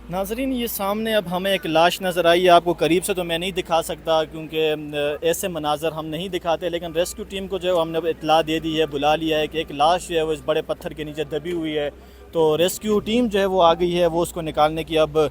नाजरीन, ये सामने अब हमें एक लाश नज़र आई है। आपको करीब से तो मैं नहीं दिखा सकता क्योंकि ऐसे मनाजर हम नहीं दिखाते, लेकिन रेस्क्यू टीम को जो है हमने इतला दे दी है, बुला लिया है कि एक लाश जो है वो इस बड़े पत्थर के नीचे दबी हुई है। तो रेस्क्यू टीम जो है वो आ गई है, वो उसको निकालने की अब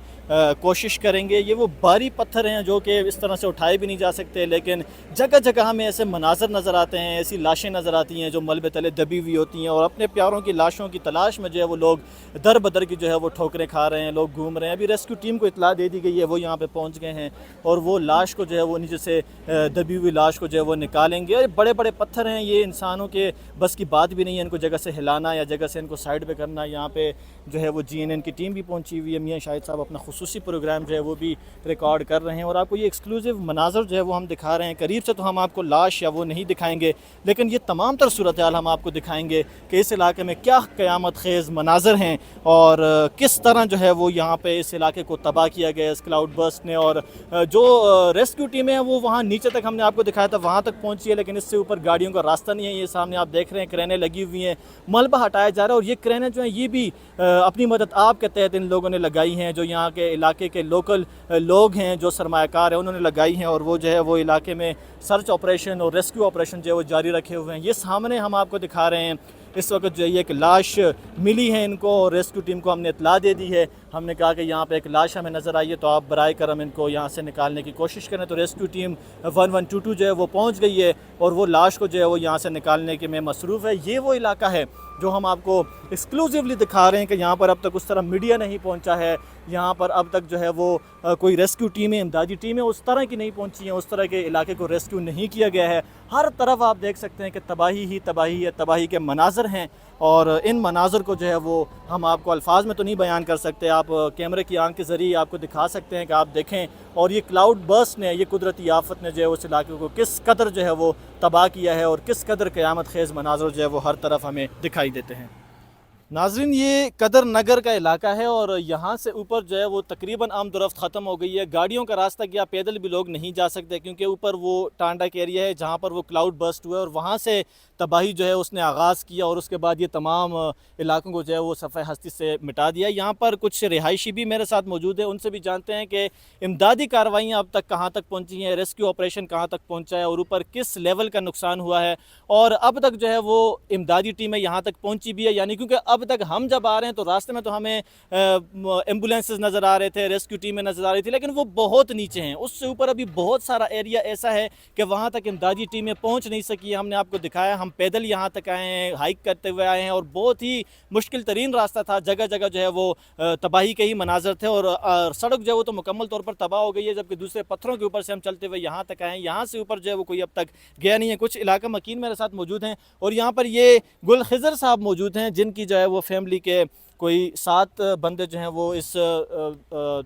कोशिश करेंगे। ये वो भारी पत्थर हैं जो कि इस तरह से उठाए भी नहीं जा सकते, लेकिन जगह जगह हमें ऐसे मनाजर नज़र आते हैं, ऐसी लाशें नज़र आती हैं जो मलबे तले दबी हुई होती हैं, और अपने प्यारों की लाशों की तलाश में जो है वो लोग दर बदर की जो है वो ठोकरें खा रहे हैं, लोग घूम रहे हैं। अभी रेस्क्यू टीम को इतला दे दी गई है, वो यहाँ पे पहुँच गए हैं और वो लाश को जो है वो नीचे से दबी हुई लाश को जो है वो निकालेंगे। और बड़े बड़े पत्थर हैं, ये इंसानों के बस की बात भी नहीं है इनको जगह से हिलाना या जगह से इनको साइड पे करना। यहाँ पे जो है वो GNN की टीम भी पहुंची हुई है, मियाँ शाहिद साहब अपना खुसूसी प्रोग्राम जो है वो भी रिकॉर्ड कर रहे हैं, और आपको ये एक्सक्लूसिव मनाजर जो है वो हम दिखा रहे हैं। करीब से तो हम आपको लाश या वो नहीं दिखाएंगे, लेकिन ये तमाम तर सूरत हाल हम आपको दिखाएंगे कि इस इलाके में क्या क़यामत खेज़ मनाजर हैं और किस तरह जो है वो यहाँ पे इस इलाके को तबाह किया गया इस क्लाउड बर्स्ट ने। और जो रेस्क्यू टीमें हैं वो वहाँ नीचे तक हमने आपको दिखाया था, वहाँ तक पहुँची है, लेकिन इससे ऊपर गाड़ियों का रास्ता नहीं है। ये सामने आप देख रहे हैं क्रेनें लगी हुई हैं, मलबा हटाया जा रहा है, और ये क्रेनें जो हैं ये भी अपनी मदद आपके तहत इन लोगों ने लगाई हैं, जो यहाँ के इलाके के लोकल लोग हैं, जो सरमायाकार हैं, उन्होंने लगाई हैं, और वो जो है वो इलाके में सर्च ऑपरेशन और रेस्क्यू ऑपरेशन जो है वो जारी रखे हुए हैं। ये सामने हम आपको दिखा रहे हैं इस वक्त जो है एक लाश मिली है इनको, और रेस्क्यू टीम को हमने इतला दे दी है। हमने कहा कि यहाँ पे एक लाश हमें नज़र आई है, तो आप बराए करम इनको यहाँ से निकालने की कोशिश करें। तो रेस्क्यू टीम 1122 जो है वो पहुँच गई है और वो लाश को जो है वो यहाँ से निकालने के में मसरूफ़ है। ये वो इलाका है जो हम आपको एक्सक्लूसिवली दिखा रहे हैं कि यहाँ पर अब तक उस तरह मीडिया नहीं पहुँचा है, यहाँ पर अब तक जो है वो कोई रेस्क्यू टीमें, इमदादी टीमें उस तरह की नहीं पहुँची हैं, उस तरह के इलाके को रेस्क्यू नहीं किया गया है। हर तरफ आप देख सकते हैं कि तबाही ही तबाही है, तबाही के मनाजर हैं, और इन मनाजर को जो है वो हम आपको अल्फाज में तो नहीं बयान कर सकते। आप कैमरे की आंख के ज़रिए आपको दिखा सकते हैं कि आप देखें, और ये क्लाउड बर्स्ट ने, ये कुदरती आफत ने जो है उस इलाके को किस कदर जो है वो तबाह किया है, और किस कदर क़यामत खेज़ मनाजर जो है वो हर तरफ हमें दिखाई देते हैं। नाजरीन, ये कदर नगर का इलाका है और यहाँ से ऊपर जो है वो तकरीबन आमदोरफ्त ख़त्म हो गई है। गाड़ियों का रास्ता या पैदल भी लोग नहीं जा सकते, क्योंकि ऊपर वो टांडा के एरिया है जहाँ पर वो क्लाउड बर्स्ट हुआ है, और वहाँ से तबाही जो है उसने आगाज़ किया, और उसके बाद ये तमाम इलाकों को जो है वो सफ़े हस्ती से मिटा दिया। यहाँ पर कुछ रिहायशी भी मेरे साथ मौजूद है, उनसे भी जानते हैं कि इमदादी कार्रवाइयाँ अब तक कहाँ तक पहुँची हैं, रेस्क्यू ऑपरेशन कहाँ तक पहुँचा है, और ऊपर किस लेवल का नुकसान हुआ है, और अब तक जो है वो इमदादी टीमें यहाँ तक पहुँची भी है यानी। क्योंकि अब तक हम जब आ रहे हैं तो रास्ते में तो हमें एम्बुलेंसेस नज़र आ रहे थे, रेस्क्यू टीमें नज़र आ रही थी, लेकिन वो बहुत नीचे हैं। उससे ऊपर अभी बहुत सारा एरिया ऐसा है कि वहाँ तक इमदादी टीमें पहुँच नहीं सकी। हमने आपको दिखाया, हम पैदल यहाँ तक आए हैं, हाइक करते हुए आए हैं, और बहुत ही मुश्किल तरीन रास्ता था। जगह जगह जो है वो तबाही के ही मनाजर थे, और सड़क जो है वो तो मुकम्मल तौर पर तबाह हो गई है, जबकि दूसरे पत्थरों के ऊपर से हम चलते हुए यहाँ तक आए हैं। यहाँ से ऊपर जो है वो कोई अब तक गया नहीं है। कुछ इलाका मकीन मेरे साथ मौजूद हैं, और यहाँ पर ये गुल खिज़र साहब मौजूद हैं, जिनकी जो है वो फैमिली के कोई 7 बंदे जो हैं वो इस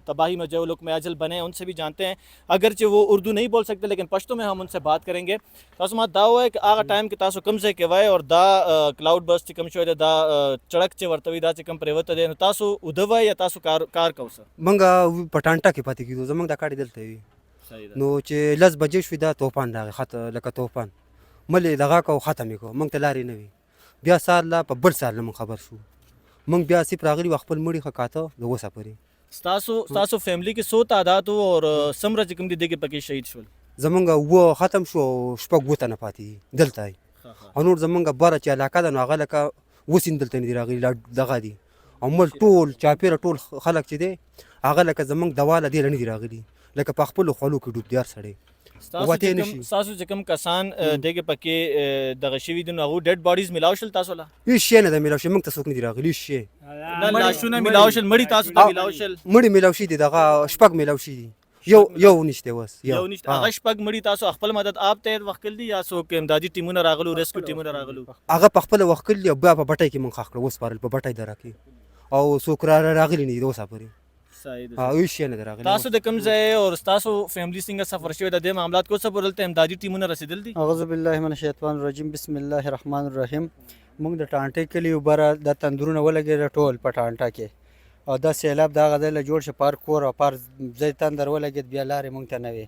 तबाही में जो लोग में अजल बने हैं। उनसे भी जानते हैं, अगरचे वो उर्दू नहीं बोल सकते, लेकिन पश्तो में हम उनसे बात करेंगे। तासुमा दाव है कि आगा टाइम के तासु कम से केवाए और दा क्लाउड बर्स्ट कम शो दा चड़क चे वर्तवी दा चे कम प्रेवत दे तासु उदवा या तासु कार कौसर मंगा पटांटा की पाती की जमंग दा काडी दलते नो चे लज बजे शुदा तोफान दा खत लका तोफान मले दगा को खत्म को मंग तलारी नवी बिया साल ला पब्बर साल मंग खबर शू मंग बिया सिप रागली वखपल मुड़ी खकातो दो सापरी तासु फैमिली की 100 तादाद हो, और समरा चिकम दी के पके शहीद शुल जमंगा वो खत्म शो शपक गोता न पाती दलताई अनुर जमंगा बारा चा लाका दा नागा लका वसिन दलते नी रागली दगा दी अमल टोल चापेरा टोल खलक चे दे आगा लका जमंग दवाला दे लनी रागली लका पखपल खलू की डूब दियार सड़े सासु जकम कसान देगे पके दगशिवी दिन अगु डेड बॉडीज मिलावशल तासोला इशे न दा मिलावशे मंग तसुक नी रागली इशे ना लाशुना मिलावशल मड़ी तासु ता मिलावशल मड़ी मिलावशी दी दगा शपक मिलावशी यो निश्ते वस यो निश्त आगश पग मड़ी तासु अखपल मदद आप ते वक्ल दी या सो के इमदादी टीमुना रागलू रेस्क्यू टीमुना रागलू आगा पखपल वक्ल ली अब्बा बटाई की मंग खाखड़ वस पारल बटाई दरा की औ सोकरा रागली नी दो सापरी हां इशे न रागली तासु दकम जाए और तासु फैमिली सिंगर सफर शो दे मामलात को सब बोलते इमदादी टीमुना रसीदल दी अऊज़ु बिल्लाहि मिनश शैतानिर रजीम बिस्मिल्लाहिर रहमानिर रहीम। मुंग द टांटे के लिए उबरा द तंदूर न वलगे टोल पटांटा के और द सैलाब दा गदल जोड़ से पार कोर और पार जैतन दर वलगे बिया लारे मुंग तनवे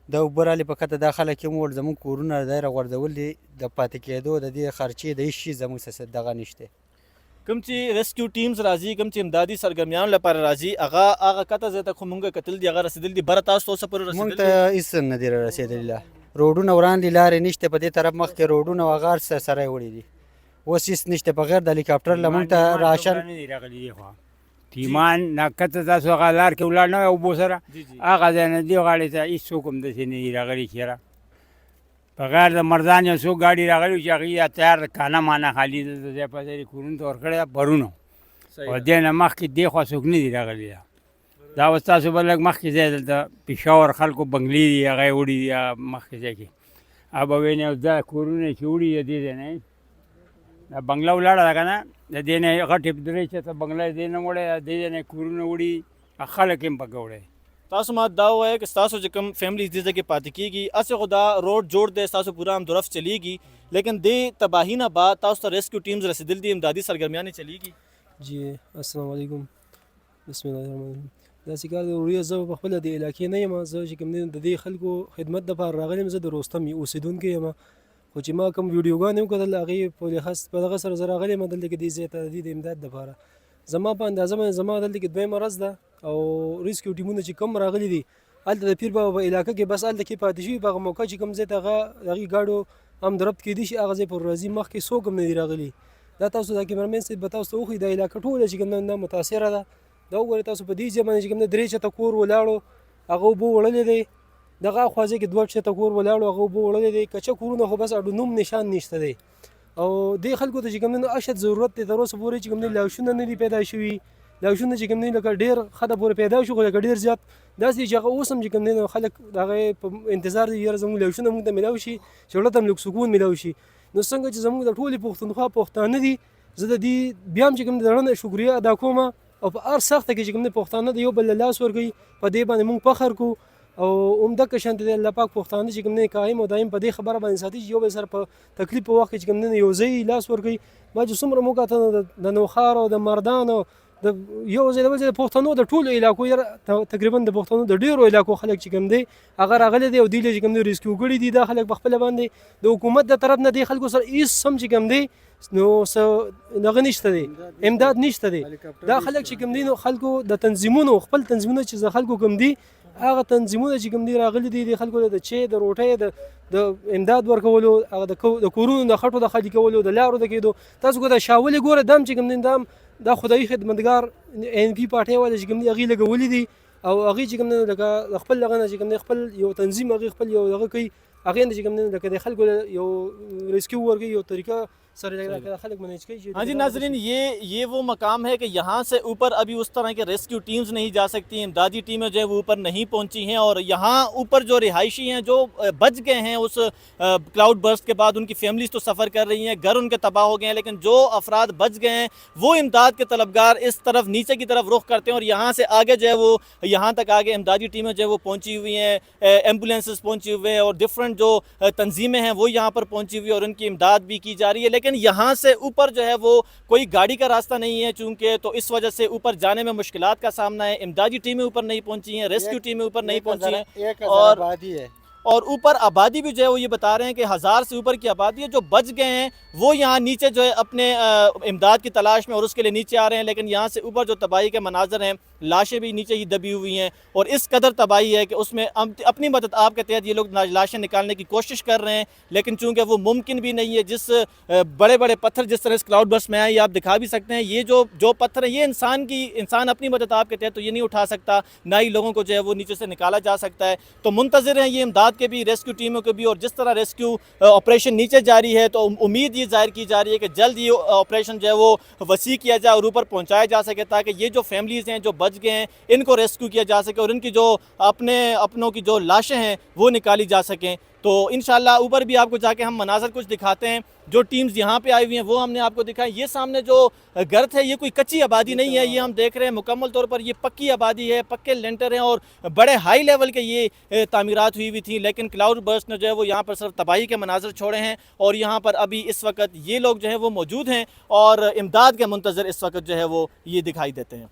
द उबरा ले पकत दाखله के मोड़ जमु कोरोना दायरा वर द वली द पाते के दो द खर्ची द इशी जमु से दगा निश्ते कमची रेस्क्यू टीम्स राजी कमची इमदादी सरगर्मियान लपार राजी आगा कता जेता खुमुंगा कतल दी आगा रसीदल दी बरतास तो सपर مونږ रसीदल ته هیڅ نه دی رسېدلی روډونه وړاندې لارې نشته په دې طرف مخکې روډونه وغار سره وړي دي اوس هیڅ نشته بغیر د هلیکاپټر له مونږ ته راشن تیمان نکته تاسو هغه لار کې ولاړ نه او بو سره جی جی هغه ځای نه دی غاړې ته هېڅ څوک هم داسې نه دي راغلي چېرې بغیر د مردان یو څو ګاډي راغلي چې هغوی یا تیار کانه مانه خالي دلته ځای په ځای کورونو ته ورکړی ده پرون او دې نه مخکې دې خوا څوک نه دي راغلي دا اوس تاسو به لږ مخکې ځای دلته پېښور خلکو بنګلې دي هغه یې وړي دي مخکې ځای کې هغه به وینې اوس دا کورونه چې وړي د دې ځای نه دا بنګله ولاړه ده که نه د دې نه غټې درې چته بنګله دې نه وړی د دې نه کورونه وړي خلک هم پکې وړی تاسو ما دا ہے کہ تاسو جو کم فیملی دی جگہ پاتې کیږي اسه خدا روڈ جوړ دے تاسو پورا هم درف چلیږي لیکن دې تباہی نه بعد تاسو ته ریسکیو ټیمز رسیدل دي امدادي سرګرمیانې چلیږي جی السلام علیکم بسم الله الرحمن الرحیم دا سکار د وروي زه په خپل د علاقې نه یم زه چې کوم د دې خلکو خدمت د پاره راغلم زه د روستم اوسیدونکو یم خو چې ما کوم ویډیوګانې وکړل هغې په لحاظ په دغه سره زه راغلی یم دلته کې دې ځای ته د امداد دپاره زما په اندازه باندې زما دلته کې دویمه ورځ ده او ریسکیو ټیمونه چې کم راغلي دي هلته د پیر بابا په علاقه کې بس هلته کې پاتې شوي په هغه موقع چې کوم ځای ته هغې ګاډو هم دربت کېدی شي هغه ځای پر راځي مخکې څوک هم نه دي راغلي دا تاسو دا کیمرمین صاحب به تاسو ته وښایي دا علاقه ټوله چې کوم دا متاثره ده دا وګورئ تاسو په دې ځای باندې چې کوم درې چته کور ولاړو هغه اوبه وړلی دی دغه اخوا ځای کې دوه چته کور ولاړو هغه اوبه وړلی دی کچه کورونه خو بس اډو نوم نشان نشته دی او دې خلکو ته چې کوم دی اشد ضرورت دی تر اوسه پورې چې کوم دی لاوشونه نه دي پیدا شوي لاوشونه چې کوم دی لکه ډېر ښه ده پورې پیدا شو خو لکه ډېر زیات داسې چې هغه اوس هم چې کوم دی نو خلک د هغې په انتظار دي یاره زموږ لاوشونه موږ ته میلاو شي زړه ته هم لږ سکون میلاو شي نو څنګه چې زموږ د ټولې پښتونخوا پښتانه دي زه د دې بیا هم چې کوم د زړه نه شکریه ادا کوم او په هر سخته کې چې کوم د پښتانه د یو بل له لاس ورکوي په دې باندې موږ فخر کوو او همدغه شانتې د الله پاک پښتانه چې کوم دی قایم او دایم په دې خبره باندې ساتي چې یو بل سره په تکلیف په وخت کې چې کوم دی یو ځای لاس ورکوي ما چې څومره موږ ته د نوښار او د مردان او د یو ځای د بل ځای د پښتنو د ټولو علاقو تقریبا د پښتنو د ډېرو علاقو خلک چې کوم دی هغه راغلی دی او دوی چې کوم دی ریسکیو کړي دي دا خلک په خپله باندې د حکومت د طرف نه دې خلکو سره هېڅ هم چې کوم دی نو څه دغه نشته دی امداد نشته دی دا خلک چې کوم دی نو خلکو د تنظیمونو خپل تنظیمونه چې خلکو کوم دی هغه تنظیمونه چې کوم دی راغلي دي د خلکو د چای د روټۍ د امداد ورکولو هغه د کورونو د خټو د خالي کولو د لارو د کېدو تاسو کو د شاولې ګوره دم چې کوم دی دا خدایي خدمتګار ان پی پارټۍ والا چې کوم دی هغې لګولي دي او هغې چې کوم دی لکه خپل دغه نه چې کوم دی خپل یو تنظیم هغې خپل یو دغه کوي هغې نه چې کوم دی لکه د خلکو یو ریسکیو ورکوي یو طریقه हाँ जी नाजरीन ये वो मकाम है कि यहाँ से ऊपर अभी उस तरह के रेस्क्यू टीम्स नहीं जा सकती इमदादी टीमें जो है वो ऊपर नहीं पहुँची हैं और यहाँ ऊपर जो रिहायशी हैं जो बच गए हैं उस क्लाउड बर्स्ट के बाद उनकी फैमिलीज तो सफ़र कर रही हैं घर उनके तबाह हो गए हैं लेकिन जो अफराद बच गए हैं वो इमदाद के तलबगार इस तरफ नीचे की तरफ रुख करते हैं और यहाँ से आगे जो है वो यहाँ तक आगे इमदादी टीमें जो है वो पहुँची हुई हैं एम्बुलेंसेस पहुँची हुए हैं और डिफरेंट जो तंजीमें हैं वो यहाँ पर पहुँची हुई है और उनकी इमदाद भी की जा रही है लेकिन यहाँ से ऊपर जो है वो कोई गाड़ी का रास्ता नहीं है चूँकि तो इस वजह से ऊपर जाने में मुश्किलात का सामना है इमदादी टीमें ऊपर नहीं पहुँची हैं रेस्क्यू टीमें ऊपर नहीं पहुँची हैं और ऊपर आबादी भी जो है वो ये बता रहे हैं कि 1000 से ऊपर की आबादी है जो बच गए हैं वो यहाँ नीचे जो है अपने इमदाद की तलाश में और उसके लिए नीचे आ रहे हैं लेकिन यहाँ से ऊपर जो तबाही के मनाजर हैं लाशें भी नीचे ही दबी हुई हैं और इस कदर तबाही है कि उसमें अपनी मदद आपके तहत ये लोग लाशें निकालने की कोशिश कर रहे हैं लेकिन चूँकि वो मुमकिन भी नहीं है जिस बड़े बड़े पत्थर जिस तरह इस क्लाउड बर्स्ट में आए ये आप दिखा भी सकते हैं ये जो पत्थर है ये इंसान अपनी मदद आपके तहत तो ये नहीं उठा सकता ना ही लोगों को जो है वो नीचे से निकाला जा सकता है तो मुंतज़िर हैं ये इमदाद के भी रेस्क्यू टीमों के भी और जिस तरह रेस्क्यू ऑपरेशन नीचे जारी है तो उम्मीद ये जाहिर की जा रही है कि जल्द ये ऑपरेशन जो है वो वसी किया जाए और ऊपर पहुंचाया जा सके ताकि ये जो फैमिलीज़ हैं जो बच गए हैं इनको रेस्क्यू किया जा सके और इनकी जो अपनों की जो लाशें हैं वो निकाली जा सकें तो इंशाल्लाह ऊपर भी आपको जाके हम मनाजर कुछ दिखाते हैं जो टीम्स यहाँ पे आई हुई हैं वो हमने आपको दिखाई ये सामने जो गर्त है ये कोई कच्ची आबादी नहीं है ये हम देख रहे हैं मुकम्मल तौर पर ये पक्की आबादी है पक्के लेंटर हैं और बड़े हाई लेवल के ये तामीरात हुई थी लेकिन क्लाउड बर्स्ट ने जो है वो यहाँ पर सिर्फ तबाही के मनाजर छोड़े हैं और यहाँ पर अभी इस वक्त ये लोग जो है वो मौजूद हैं और इमदाद के मुंतज़र इस वक्त जो है वो ये दिखाई देते हैं।